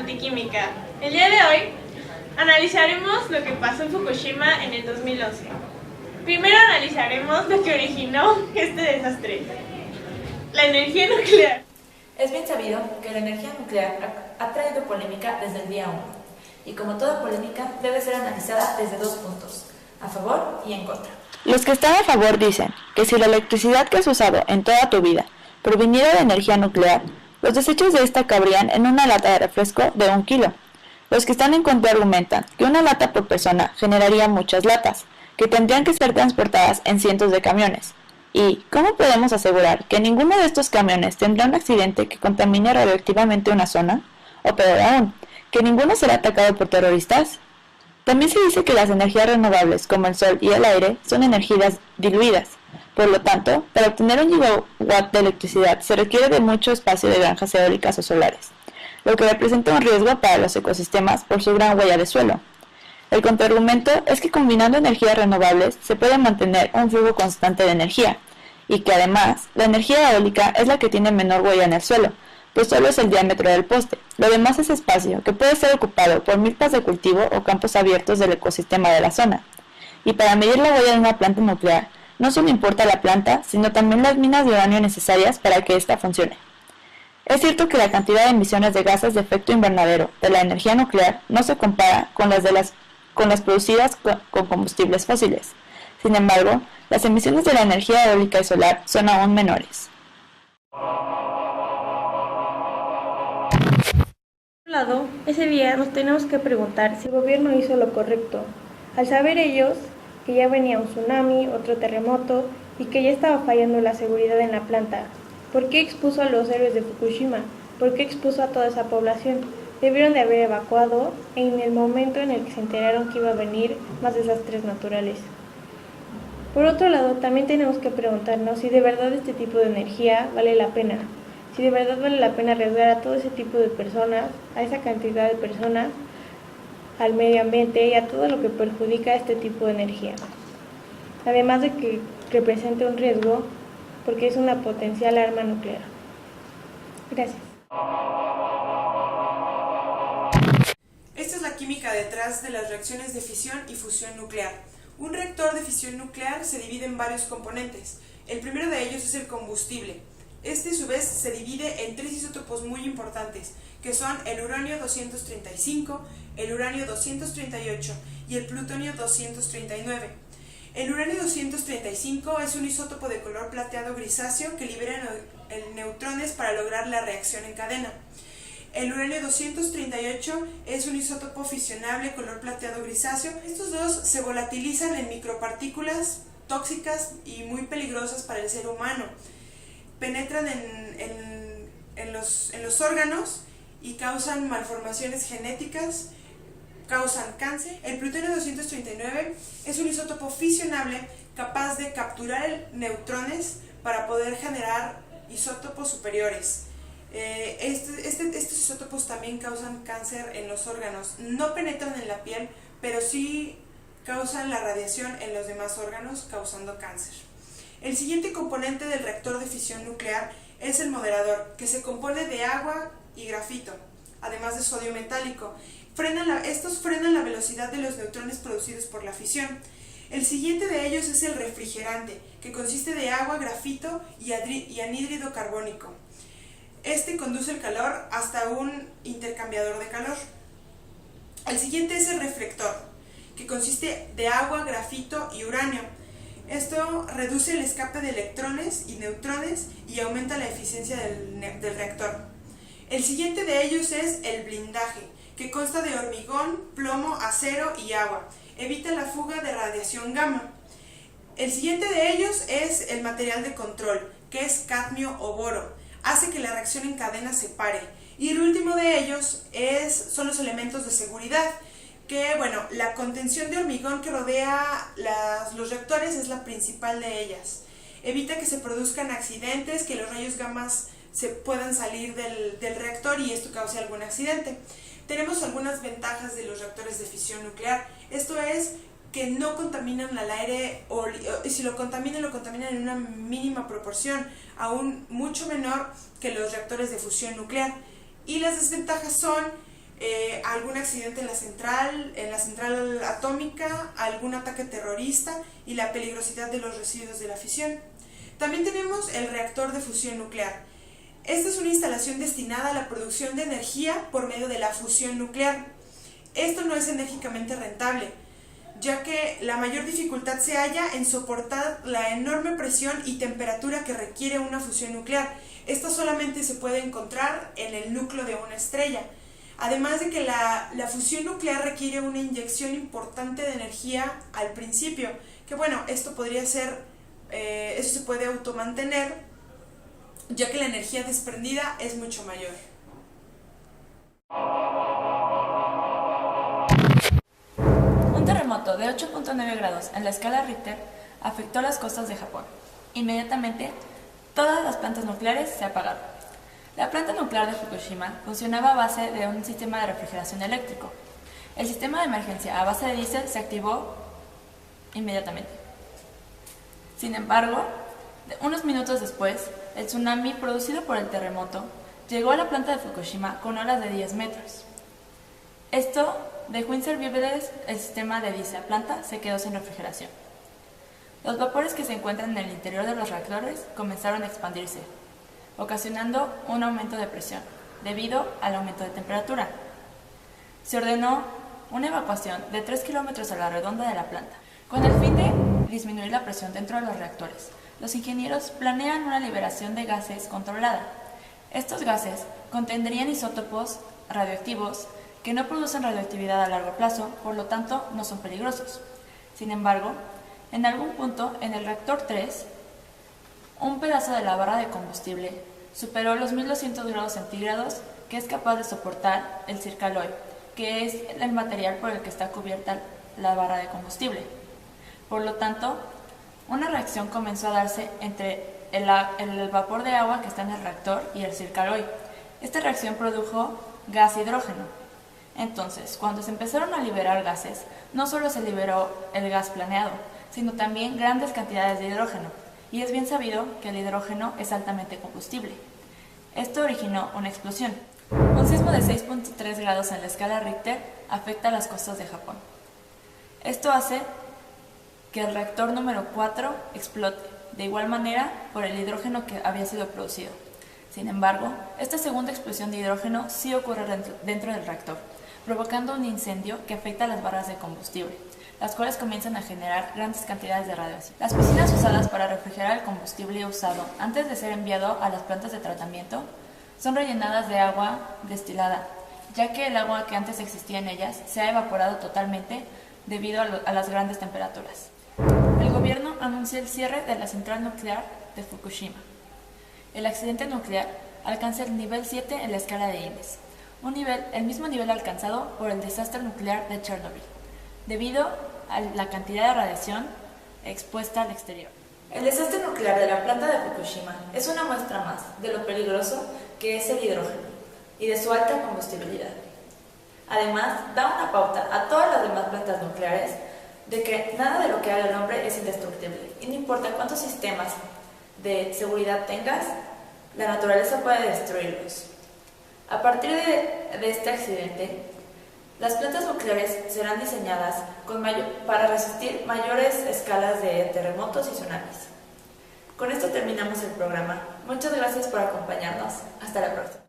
Notiquímica. El día de hoy analizaremos lo que pasó en Fukushima en el 2011. Primero analizaremos lo que originó este desastre: la energía nuclear. Es bien sabido que la energía nuclear ha traído polémica desde el día 1, y como toda polémica debe ser analizada desde dos puntos, a favor y en contra. Los que están a favor dicen que si la electricidad que has usado en toda tu vida proviniera de energía nuclear, los desechos de esta cabrían en una lata de refresco de 1 kilo. Los que están en contra argumentan que una lata por persona generaría muchas latas, que tendrían que ser transportadas en cientos de camiones. ¿Y cómo podemos asegurar que ninguno de estos camiones tendrá un accidente que contamine radioactivamente una zona? O peor aún, que ninguno será atacado por terroristas. También se dice que las energías renovables, como el sol y el aire, son energías diluidas. Por lo tanto, para obtener 1 gigawatt de electricidad se requiere de mucho espacio de granjas eólicas o solares, lo que representa un riesgo para los ecosistemas por su gran huella de suelo. El contraargumento es que combinando energías renovables se puede mantener un flujo constante de energía, y que además la energía eólica es la que tiene menor huella en el suelo, pues solo es el diámetro del poste. Lo demás es espacio que puede ser ocupado por milpas de cultivo o campos abiertos del ecosistema de la zona. Y para medir la huella de una planta nuclear, no solo importa la planta, sino también las minas de uranio necesarias para que ésta funcione. Es cierto que la cantidad de emisiones de gases de efecto invernadero de la energía nuclear no se compara con las producidas con combustibles fósiles. Sin embargo, las emisiones de la energía eólica y solar son aún menores. Por otro lado, ese día nos tenemos que preguntar si el gobierno hizo lo correcto, al saber ellos que ya venía un tsunami, otro terremoto y que ya estaba fallando la seguridad en la planta. ¿Por qué expuso a los héroes de Fukushima? ¿Por qué expuso a toda esa población? Debieron de haber evacuado en el momento en el que se enteraron que iba a venir más desastres naturales. Por otro lado, también tenemos que preguntarnos si de verdad este tipo de energía vale la pena. Si de verdad vale la pena arriesgar a todo ese tipo de personas, a esa cantidad de personas, al medio ambiente y a todo lo que perjudica este tipo de energía. Además de que representa un riesgo porque es una potencial arma nuclear. Gracias. Esta es la química detrás de las reacciones de fisión y fusión nuclear. Un reactor de fisión nuclear se divide en varios componentes. El primero de ellos es el combustible. Este a su vez se divide en 3 isótopos muy importantes, que son el uranio 235, el uranio 238 y el plutonio 239. El uranio 235 es un isótopo de color plateado grisáceo que libera neutrones para lograr la reacción en cadena. El uranio 238 es un isótopo fisionable color plateado grisáceo. Estos dos se volatilizan en micropartículas tóxicas y muy peligrosas para el ser humano. Penetran en los órganos y causan malformaciones genéticas, causan cáncer. El plutonio 239 es un isótopo fisionable capaz de capturar neutrones para poder generar isótopos superiores. Estos isótopos también causan cáncer en los órganos. No penetran en la piel, pero sí causan la radiación en los demás órganos, causando cáncer. El siguiente componente del reactor de fisión nuclear es el moderador, que se compone de agua y grafito, además de sodio metálico. Estos frenan la velocidad de los neutrones producidos por la fisión. El siguiente de ellos es el refrigerante, que consiste de agua, grafito y anhídrido carbónico. Este conduce el calor hasta un intercambiador de calor. El siguiente es el reflector, que consiste de agua, grafito y uranio. Esto reduce el escape de electrones y neutrones y aumenta la eficiencia del reactor. El siguiente de ellos es el blindaje, que consta de hormigón, plomo, acero y agua. Evita la fuga de radiación gamma. El siguiente de ellos es el material de control, que es cadmio o boro. Hace que la reacción en cadena se pare. Y el último de ellos son los elementos de seguridad, que la contención de hormigón que rodea los reactores es la principal de ellas. Evita que se produzcan accidentes, que los rayos gamma se puedan salir del reactor y esto cause algún accidente. Tenemos algunas ventajas de los reactores de fisión nuclear. Esto es que no contaminan al aire, y si lo contaminan en una mínima proporción, aún mucho menor que los reactores de fusión nuclear. Y las desventajas son algún accidente en la central atómica, algún ataque terrorista y la peligrosidad de los residuos de la fisión. También tenemos el reactor de fusión nuclear. Esta es una instalación destinada a la producción de energía por medio de la fusión nuclear. Esto no es enérgicamente rentable, ya que la mayor dificultad se halla en soportar la enorme presión y temperatura que requiere una fusión nuclear. Esta solamente se puede encontrar en el núcleo de una estrella. Además de que la fusión nuclear requiere una inyección importante de energía al principio, que bueno, esto podría ser, eso se puede automantener, ya que la energía desprendida es mucho mayor. Un terremoto de 8.9 grados en la escala Richter afectó las costas de Japón. Inmediatamente, todas las plantas nucleares se apagaron. La planta nuclear de Fukushima funcionaba a base de un sistema de refrigeración eléctrico. El sistema de emergencia a base de diésel se activó inmediatamente. Sin embargo, unos minutos después, el tsunami producido por el terremoto llegó a la planta de Fukushima con olas de 10 metros. Esto dejó inservible el sistema de diésel. La planta se quedó sin refrigeración. Los vapores que se encuentran en el interior de los reactores comenzaron a expandirse, ocasionando un aumento de presión debido al aumento de temperatura. Se ordenó una evacuación de 3 kilómetros a la redonda de la planta. Con el fin de disminuir la presión dentro de los reactores, los ingenieros planean una liberación de gases controlada. Estos gases contendrían isótopos radioactivos que no producen radioactividad a largo plazo, por lo tanto no son peligrosos. Sin embargo, en algún punto en el reactor 3, un pedazo de la barra de combustible superó los 1200 grados centígrados que es capaz de soportar el zircaloy, que es el material por el que está cubierta la barra de combustible. Por lo tanto, una reacción comenzó a darse entre el vapor de agua que está en el reactor y el zircaloy. Esta reacción produjo gas hidrógeno. Entonces, cuando se empezaron a liberar gases, no solo se liberó el gas planeado, sino también grandes cantidades de hidrógeno. Y es bien sabido que el hidrógeno es altamente combustible. Esto originó una explosión. Un sismo de 6.3 grados en la escala Richter afecta a las costas de Japón. Esto hace que el reactor número 4 explote, de igual manera por el hidrógeno que había sido producido. Sin embargo, esta segunda explosión de hidrógeno sí ocurre dentro del reactor, provocando un incendio que afecta a las barras de combustible, las cuales comienzan a generar grandes cantidades de radiación. Las piscinas usadas para refrigerar el combustible usado antes de ser enviado a las plantas de tratamiento son rellenadas de agua destilada, ya que el agua que antes existía en ellas se ha evaporado totalmente debido a las grandes temperaturas. El gobierno anunció el cierre de la central nuclear de Fukushima. El accidente nuclear alcanza el nivel 7 en la escala de Innes, el mismo nivel alcanzado por el desastre nuclear de Chernobyl, debido a la cantidad de radiación expuesta al exterior. El desastre nuclear de la planta de Fukushima es una muestra más de lo peligroso que es el hidrógeno y de su alta combustibilidad. Además, da una pauta a todas las demás plantas nucleares de que nada de lo que haga el hombre es indestructible, y no importa cuántos sistemas de seguridad tengas, la naturaleza puede destruirlos. A partir de este accidente, las plantas nucleares serán diseñadas para resistir mayores escalas de terremotos y tsunamis. Con esto terminamos el programa. Muchas gracias por acompañarnos. Hasta la próxima.